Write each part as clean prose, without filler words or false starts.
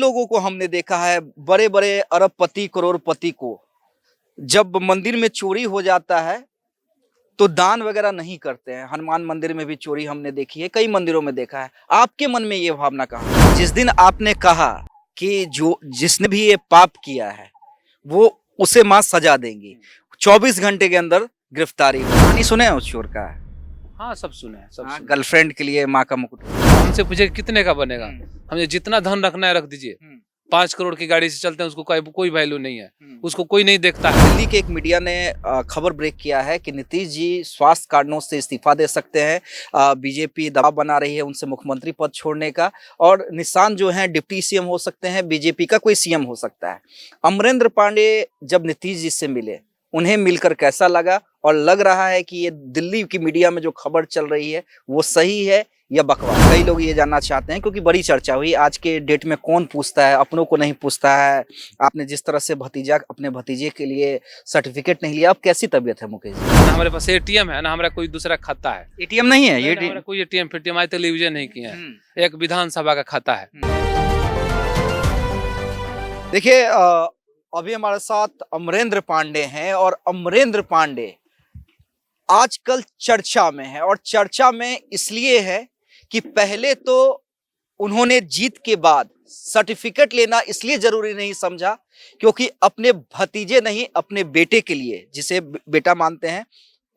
लोगों को हमने देखा है, बड़े बड़े अरबपति करोड़पति को जब मंदिर में चोरी हो जाता है तो दान वगैरह नहीं करते हैं। हनुमान मंदिर में भी चोरी हमने देखी है, कई मंदिरों में देखा है। आपके मन में ये भावना कहाँ? जिस दिन आपने कहा कि जो जिसने भी ये पाप किया है वो उसे मां सजा देंगी, 24 घंटे के अंदर गिरफ्तारी। कहानी सुने हैं उस चोर का? हाँ, सब सुने हैं, सब सुने। गर्लफ्रेंड के लिए माँ का मुकुट। हमसे पूछे कितने का बनेगा, हमें जितना धन रखना है रख दीजिए। 5 करोड़ की गाड़ी से चलते हैं, उसको कोई वैल्यू नहीं है, उसको कोई नहीं देखता है। दिल्ली के एक मीडिया ने खबर ब्रेक किया है कि नीतीश जी स्वास्थ्य कारणों से इस्तीफा दे सकते हैं। बीजेपी दबाव बना रही है उनसे मुख्यमंत्री पद छोड़ने का, और निशान जो है डिप्टी सीएम हो सकते हैं, बीजेपी का कोई सीएम हो सकता है। अमरेंद्र पांडे जब नीतीश जी से मिले, उन्हें मिलकर कैसा लगा? और लग रहा है कि ये दिल्ली की मीडिया में जो खबर चल रही है वो सही है या बकवास? कई लोग ये जानना चाहते हैं क्योंकि बड़ी चर्चा हुई। आज के डेट में कौन पूछता है, अपनों को नहीं पूछता है। आपने जिस तरह से अपने भतीजे के लिए सर्टिफिकेट नहीं लिया, अब कैसी तबीयत है मुकेश जी? ना हमारे पास एटीएम है, ना हमारा कोई दूसरा खाता है। एटीएम नहीं है? ये हमारा कोई एटीएम फिटीएम आज तक यूज नहीं किया है। एक विधानसभा का खाता है। देखिए, अभी हमारे साथ अमरेंद्र पांडे हैं, और अमरेंद्र पांडे आजकल चर्चा में है, और चर्चा में इसलिए है कि पहले तो उन्होंने जीत के बाद सर्टिफिकेट लेना इसलिए जरूरी नहीं समझा क्योंकि अपने भतीजे नहीं, अपने बेटे के लिए, जिसे बेटा मानते हैं,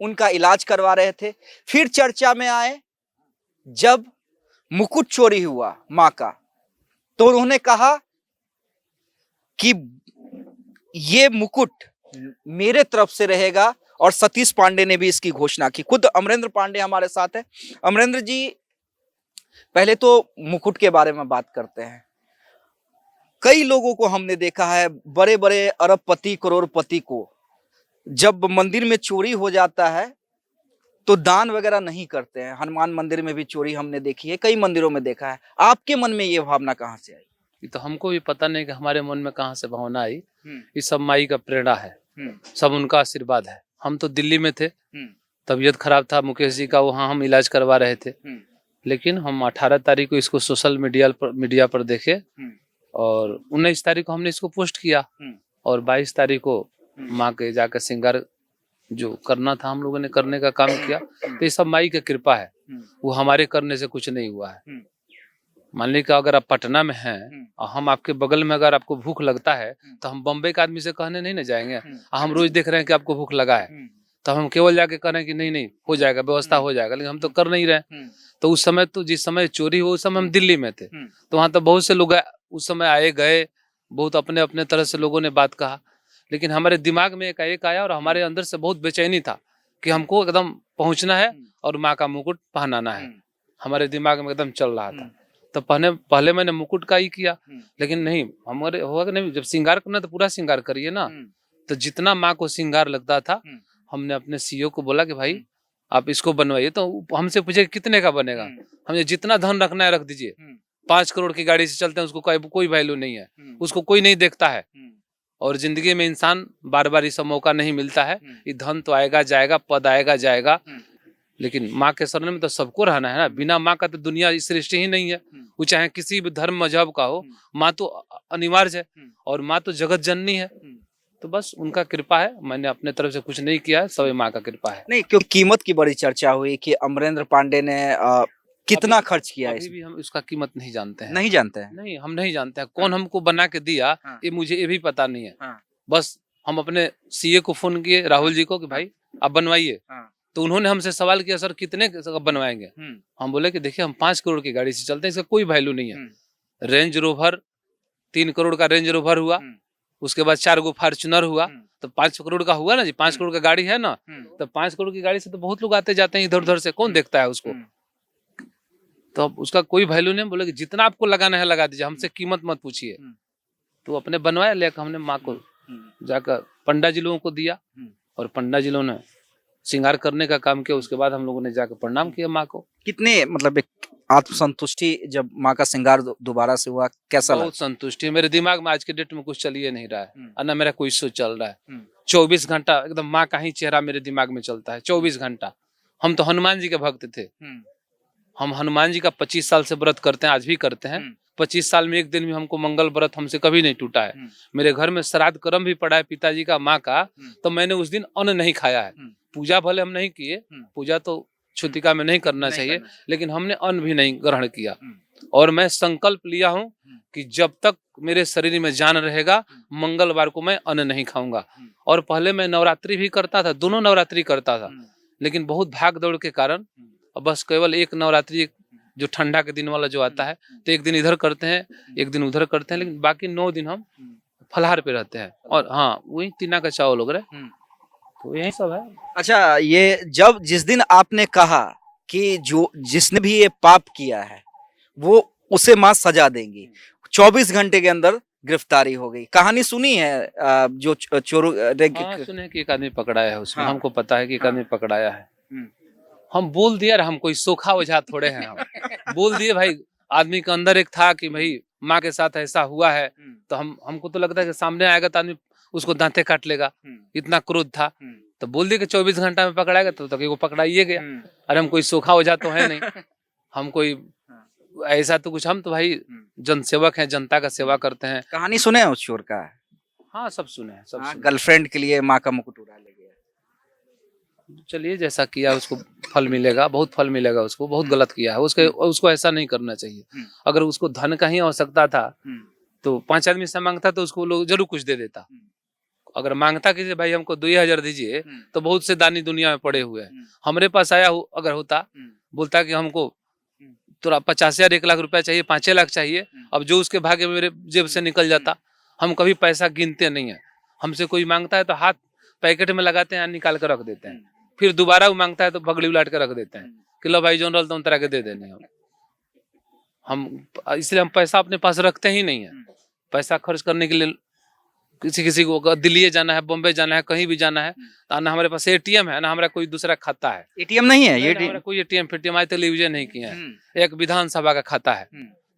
उनका इलाज करवा रहे थे। फिर चर्चा में आए जब मुकुट चोरी हुआ मां का, तो उन्होंने कहा कि ये मुकुट मेरे तरफ से रहेगा, और सतीश पांडे ने भी इसकी घोषणा की। खुद अमरेंद्र पांडे हमारे साथ है। अमरेंद्र जी, पहले तो मुकुट के बारे में बात करते हैं। कई लोगों को हमने देखा है, बड़े बड़े अरबपति करोड़पति को जब मंदिर में चोरी हो जाता है तो दान वगैरह नहीं करते हैं। हनुमान मंदिर में भी चोरी हमने देखी है, कई मंदिरों में देखा है। आपके मन में ये भावना कहाँ से आई? ये तो हमको भी पता नहीं कि हमारे मन में कहाँ से भावना आई। ये सब माई का प्रेरणा है, सब उनका आशीर्वाद है। हम तो दिल्ली में थे, तबीयत खराब था मुकेश जी का, वहाँ हम इलाज करवा रहे थे। लेकिन हम 18 तारीख को इसको सोशल मीडिया पर देखे, और 19 तारीख को हमने इसको पोस्ट किया, और 22 तारीख को माँ के जाकर श्रृंगार जो करना था हम लोगों ने करने का काम किया। तो ये सब माई की कृपा है, वो हमारे करने से कुछ नहीं हुआ है। मान लीजिए कि अगर आप पटना में हैं और हम आपके बगल में, अगर आपको भूख लगता है तो हम बम्बई के आदमी से कहने नहीं ना जाएंगे। हम रोज देख रहे हैं कि आपको भूख लगा है, तो हम केवल जाके कह रहे हैं कि नहीं नहीं हो जाएगा, व्यवस्था हो जाएगा, लेकिन हम तो कर नहीं रहे। तो उस समय, तो जिस समय चोरी हुई उस समय हम दिल्ली में थे, तो वहाँ तो बहुत से लोग उस समय आए गए, बहुत अपने अपने तरह से लोगों ने बात कहा। लेकिन हमारे दिमाग में एक आया, और हमारे अंदर से बहुत बेचैनी था कि हमको एकदम पहुंचना है और माँ का मुकुट पहनाना है। हमारे दिमाग में एकदम चल रहा था। तो पहले मैंने मुकुट का ही किया, लेकिन नहीं, हमारे होगा नहीं, जब श्रृंगार करना तो पूरा श्रृंगार करिए ना। तो जितना माँ को श्रृंगार लगता था, हमने अपने सीईओ को बोला कि भाई आप इसको बनवाइए। तो हमसे पूछे कितने का बनेगा, हमें जितना धन रखना है रख दीजिए। 5 करोड़ की गाड़ी से चलते हैं, उसको कोई वैल्यू नहीं है, उसको कोई नहीं देखता है। और जिंदगी में इंसान बार बार इसका मौका नहीं मिलता है। ये धन तो आएगा जाएगा, पद आएगा जाएगा, लेकिन माँ के शरण में तो सबको रहना है ना। बिना माँ का तो दुनिया सृष्टि ही नहीं है। वो चाहे किसी भी धर्म मजहब का हो, माँ तो अनिवार्य है, और माँ तो जगत जननी है। तो बस उनका कृपा है, मैंने अपने तरफ से कुछ नहीं किया है, सभी माँ का कृपा है। नहीं, क्योंकि कीमत की बड़ी चर्चा हुई कि अमरेंद्र पांडे ने कितना खर्च किया है? अभी भी हम उसका कीमत नहीं जानते हैं। नहीं जानते हैं? नहीं, हम नहीं जानते हैं कौन हमको बना के दिया, ये मुझे ये भी पता नहीं है। बस हम अपने सीए को फोन किए, राहुल जी को, कि भाई आप बनवाइए। तो उन्होंने हमसे सवाल किया, सर कितने बनवाएंगे? हम बोले कि देखिए हम 5 करोड़ की गाड़ी से चलते हैं, इसका कोई वैल्यू नहीं है। रेंज रोवर 3 करोड़ का रेंज रोवर हुआ, उसके बाद 4 गो फॉर्च्यूनर हुआ, तो 5 करोड़ का हुआ ना जी। 5 करोड़ का गाड़ी है ना, तो 5 करोड़ की गाड़ी से तो बहुत लोग आते जाते हैं इधर उधर से, कौन देखता है उसको? तो अब उसका कोई वैल्यू नहीं। बोले कि जितना आपको लगाना है लगा दीजिए, हमसे कीमत मत पूछिए। तो अपने बनवाया, लेकर हमने माँ को जाकर पंडा जी लोगों को दिया, और पंडा जी लोगों ने श्रृंगार करने का काम किया। उसके बाद हम लोगों ने जाकर प्रणाम किया माँ को। कितने, मतलब एक आत्मसंतुष्टि जब माँ का श्रृंगार दोबारा से हुआ, कैसा लगा? बहुत संतुष्टि। मेरे दिमाग में आज के डेट में कुछ चल ही नहीं रहा है, और ना मेरा कोई सोच चल रहा है। 24 घंटा एकदम माँ का ही चेहरा मेरे दिमाग में चलता है, 24 घंटा। हम तो हनुमान जी के भक्त थे, हम हनुमान जी का 25 साल से व्रत करते हैं, आज भी करते हैं। 25 साल में एक दिन भी हमको मंगल व्रत हमसे कभी नहीं टूटा है। मेरे घर में श्राद्ध कर्म भी पड़ा है पिताजी का, माँ का, तो मैंने उस दिन अन्न नहीं खाया है। पूजा भले हम नहीं किए, पूजा तो छुतिका में नहीं करना चाहिए, लेकिन हमने अन्न भी नहीं ग्रहण किया। और मैं संकल्प लिया हूँ कि जब तक मेरे शरीर में जान रहेगा, मंगलवार को मैं अन्न नहीं खाऊंगा। और पहले मैं नवरात्रि भी करता था, दोनों नवरात्रि करता था, लेकिन बहुत भाग दौड़ के कारण बस केवल एक नवरात्रि जो ठंडा के दिन वाला जो आता है, तो एक दिन इधर करते हैं, एक दिन उधर करते हैं, लेकिन बाकी 9 दिन हम फलाहार पे रहते हैं। और हाँ, वही टीना का चावल वगैरह, तो यही सब है। अच्छा, ये जब जिस दिन आपने कहा कि जो जिसने भी ये पाप किया है वो उसे माँ सजा देंगी, 24 घंटे के अंदर गिरफ्तारी हो गई, कहानी सुनी है जो चोर हाँ, सुने कि एक आदमी पकड़ाया है उसमें। हाँ, हमको पता है कि एक आदमी पकड़ाया है। हम बोल दिए, हम कोई सोखा ओझा थोड़े हैं। हम बोल दिए भाई, आदमी के अंदर एक था कि भाई माँ के साथ ऐसा हुआ है, तो हमको तो लगता है कि सामने आएगा तो आदमी उसको दांते काट लेगा, इतना क्रोध था। तो बोल दिए कि 24 घंटा में पकड़ाएगा, तो तक वो पकड़ाइए गया। अरे हम कोई सोखा ओझा तो है नहीं, हम कोई ऐसा तो कुछ, हम तो भाई जनसेवक हैं, जनता का सेवा करते हैं। कहानी सुने हैं उस चोर का? हाँ, सब सुने हैं, सब सुने। गर्लफ्रेंड के लिए माँ का मुकुट उड़ा ले गया। चलिए, जैसा किया उसको फल मिलेगा, बहुत फल मिलेगा उसको। बहुत गलत किया है उसको ऐसा नहीं करना चाहिए। अगर उसको धन का ही आवश्यकता था तो 5 आदमी से मांगता तो उसको लोग जरूर कुछ दे देता। अगर मांगता कि भाई हमको 2000 दीजिए, तो बहुत से दानी दुनिया में पड़े हुए हैं। हमारे पास आया अगर होता, बोलता कि हमको तो 50,000 1 लाख रुपया चाहिए, 5 लाख चाहिए, अब जो उसके भाग्य में मेरे जेब से निकल जाता। हम कभी पैसा गिनते नहीं है। हमसे कोई मांगता है तो हाथ पैकेट में लगाते हैं, निकाल कर रख देते हैं। फिर दोबारा वो मांगता है तो भगड़ी उलाट कर रख देते हैं कि लो भाई जनरल तो उन तरह के दे देने। हम इसलिए हम पैसा अपने पास रखते ही नहीं है। पैसा खर्च करने के लिए किसी को दिल्ली जाना है, बॉम्बे जाना है, कहीं भी जाना है, तो ना हमारे पास एटीएम है, ना हमारा कोई दूसरा खाता है। एटीएम नहीं है, ये कोई एटीएम फिटीएम आज तक यूज नहीं किया है। एक विधानसभा का खाता है,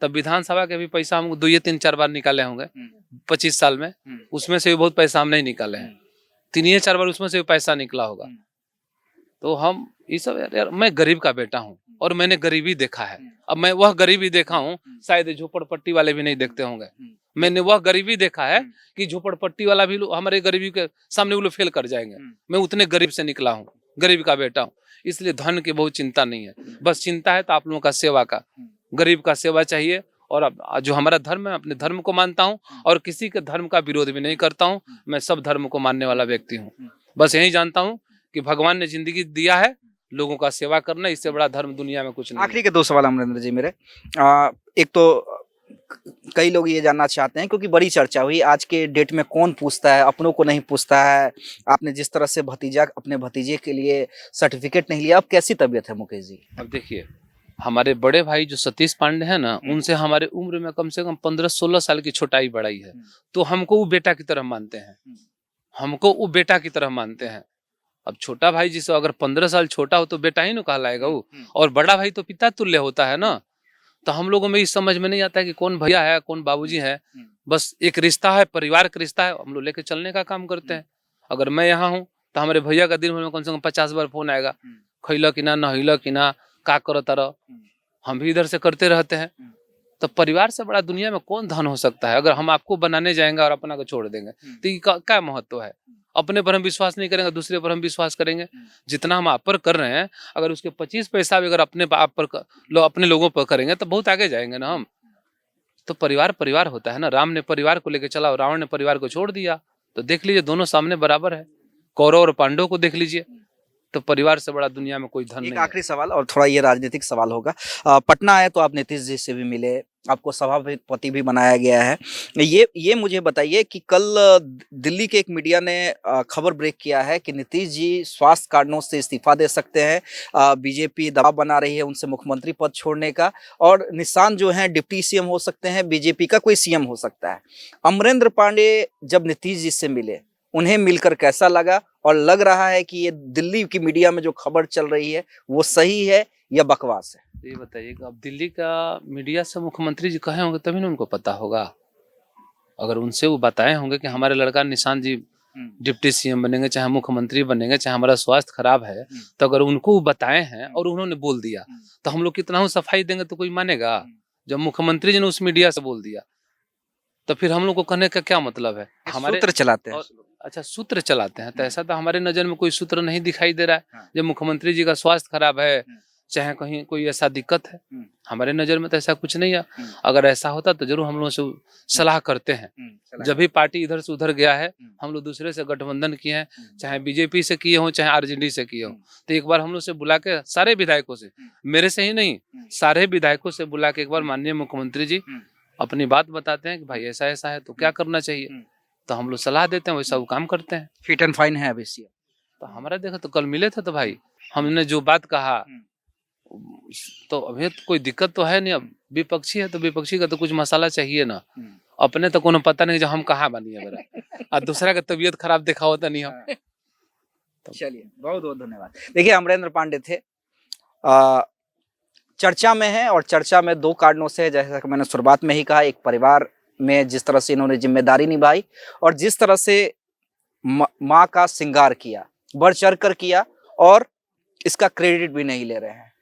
तब विधानसभा के भी पैसा हम 2 या 3-4 बार निकाले होंगे 25 साल में। उसमें से भी बहुत पैसा हम नहीं निकाले हैं, 3 या 4 बार उसमें से भी पैसा निकला होगा। तो हम ये सब, यार मैं गरीब का बेटा हूँ और मैंने गरीबी देखा है। अब मैं वह गरीबी देखा हूँ, शायद झोपड़पट्टी वाले भी नहीं देखते होंगे। मैंने वह गरीबी देखा है कि झोपड़पट्टी वाला भी हमारे गरीबी के सामने वो लोग फेल कर जाएंगे। मैं उतने गरीब से निकला हूँ, गरीब का बेटा हूँ, इसलिए धन की बहुत चिंता नहीं है। बस चिंता है तो आप लोगों का सेवा का, गरीब का सेवा चाहिए। और अब जो हमारा धर्म है, अपने धर्म को मानता हूँ और किसी के धर्म का विरोध भी नहीं करता हूँ। मैं सब धर्म को मानने वाला व्यक्ति हूँ। बस यही जानता हूँ कि भगवान ने जिंदगी दिया है लोगों का सेवा करना, इससे बड़ा धर्म दुनिया में कुछ नहीं। आखिरी के 2 सवाल अमरेंद्र जी मेरे। एक तो कई लोग ये जानना चाहते हैं, क्योंकि बड़ी चर्चा हुई आज के डेट में, कौन पूछता है, अपनों को नहीं पूछता है। आपने जिस तरह से अपने भतीजे के लिए सर्टिफिकेट नहीं लिया, अब कैसी तबीयत है मुकेश जी? अब देखिए, हमारे बड़े भाई जो सतीश पांडे हैं ना, उनसे हमारे उम्र में कम से कम 15-16 साल की छोटाई बड़ाई है। तो हमको वो बेटा की तरह मानते हैं, हमको वो बेटा की तरह मानते हैं। अब छोटा भाई जिसे अगर 15 साल छोटा हो तो बेटा ही ना कहलाएगा वो, और बड़ा भाई तो पिता तुल्य होता है ना। तो हम लोगों में इस समझ में नहीं आता है कि कौन भैया है, कौन बाबूजी है। बस एक रिश्ता है, परिवार का रिश्ता है, हम लोग लेके चलने का काम करते हैं। अगर मैं यहाँ हूँ तो हमारे भैया का दिन भर में कम से कम 50 बार फोन आएगा, खैला कि ना, नहिला कि ना, का करो तरह। हम भी इधर से करते रहते हैं। तो परिवार से बड़ा दुनिया में कौन धन हो सकता है? अगर हम आपको बनाने जाएंगे और अपना को छोड़ देंगे तो क्या महत्व है? अपने पर हम विश्वास नहीं करेंगे, दूसरे पर हम विश्वास करेंगे। जितना हम आप पर कर रहे हैं, अगर उसके 25 पैसा भी अगर अपने आप पर अपने लोगों पर करेंगे तो बहुत आगे जाएंगे ना हम। तो परिवार होता है ना। राम ने परिवार को लेकर चला और रावण ने परिवार को छोड़ दिया। तो देख लीजिए, दोनों सामने बराबर है। कौरव और पांडव को देख लीजिए, तो परिवार से बड़ा दुनिया में कोई धन नहीं है। एक आखिरी सवाल, और थोड़ा ये राजनीतिक सवाल होगा। पटना आए तो आप नीतीश जी से भी मिले, आपको सभापति भी बनाया गया है। ये मुझे बताइए कि कल दिल्ली के एक मीडिया ने खबर ब्रेक किया है कि नीतीश जी स्वास्थ्य कारणों से इस्तीफा दे सकते हैं। बीजेपी दबाव बना रही है उनसे मुख्यमंत्री पद छोड़ने का, और निशान जो है डिप्टी सीएम हो सकते हैं, बीजेपी का कोई सीएम हो सकता है। अमरेंद्र पांडे जब नीतीश जी से मिले, उन्हें मिलकर कैसा लगा? और लग रहा है कि ये दिल्ली की मीडिया में जो खबर चल रही है वो सही है या बकवास है? ये बताइए, अब दिल्ली का मीडिया से मुख्यमंत्री जी कहे होंगे तभी ना उनको पता होगा। अगर उनसे वो बताए होंगे कि हमारे लड़का निशान जी डिप्टी सीएम बनेंगे, चाहे मुख्यमंत्री बनेंगे, चाहे हमारा स्वास्थ्य खराब है, तो अगर उनको बताए हैं और उन्होंने बोल दिया तो हम लोग कितना ही सफाई देंगे तो कोई मानेगा? जब मुख्यमंत्री जी ने उस मीडिया से बोल दिया तो फिर हम लोग को कहने का क्या मतलब है? हमारे सूत्र चलाते हैं। अच्छा, सूत्र चलाते हैं, तो ऐसा तो हमारे नजर में कोई सूत्र नहीं दिखाई दे रहा है। जब मुख्यमंत्री जी का स्वास्थ्य खराब है, चाहे कहीं कोई ऐसा दिक्कत है, हमारे नजर में तो ऐसा कुछ नहीं है। अगर ऐसा होता तो जरूर हम लोग से सलाह करते हैं। जब भी पार्टी इधर से उधर गया है, हम लोग दूसरे से गठबंधन किए हैं, चाहे बीजेपी से किए हों, चाहे आरजेडी से किए हों, तो एक बार हम लोग से बुला के सारे विधायकों से, मेरे से ही नहीं, सारे विधायकों से बुला के एक बार माननीय मुख्यमंत्री जी अपनी बात बताते हैं कि भाई ऐसा ऐसा है तो क्या करना चाहिए, तो हम लोग सलाह देते हैं, वैसा वो काम करते हैं। फिट एंड फाइन है अभी सीएम। तो हमारा देखो तो कल मिले थे तो भाई हमने जो बात कहा तो अभी तो कोई दिक्कत तो है नहीं। अब विपक्षी है तो विपक्षी का तो कुछ मसाला चाहिए ना, अपने तो कोनो पता नहीं जो हम कहाँ बनिए मेरा और दूसरा का तबीयत खराब देखा होता नहीं हम। चलिए, बहुत बहुत धन्यवाद। देखिए, अमरेंद्र पांडे थे, चर्चा में है और चर्चा में दो कारणों से, जैसा कि मैंने शुरुआत में ही कहा, एक परिवार में जिस तरह से इन्होंने जिम्मेदारी निभाई और जिस तरह से माँ का श्रृंगार किया, बढ़ चढ़ कर किया, और इसका क्रेडिट भी नहीं ले रहे हैं।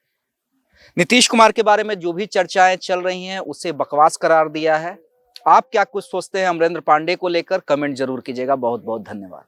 नीतीश कुमार के बारे में जो भी चर्चाएं चल रही हैं उसे बकवास करार दिया है। आप क्या कुछ सोचते हैं अमरेंद्र पांडे को लेकर, कमेंट जरूर कीजिएगा। बहुत बहुत धन्यवाद।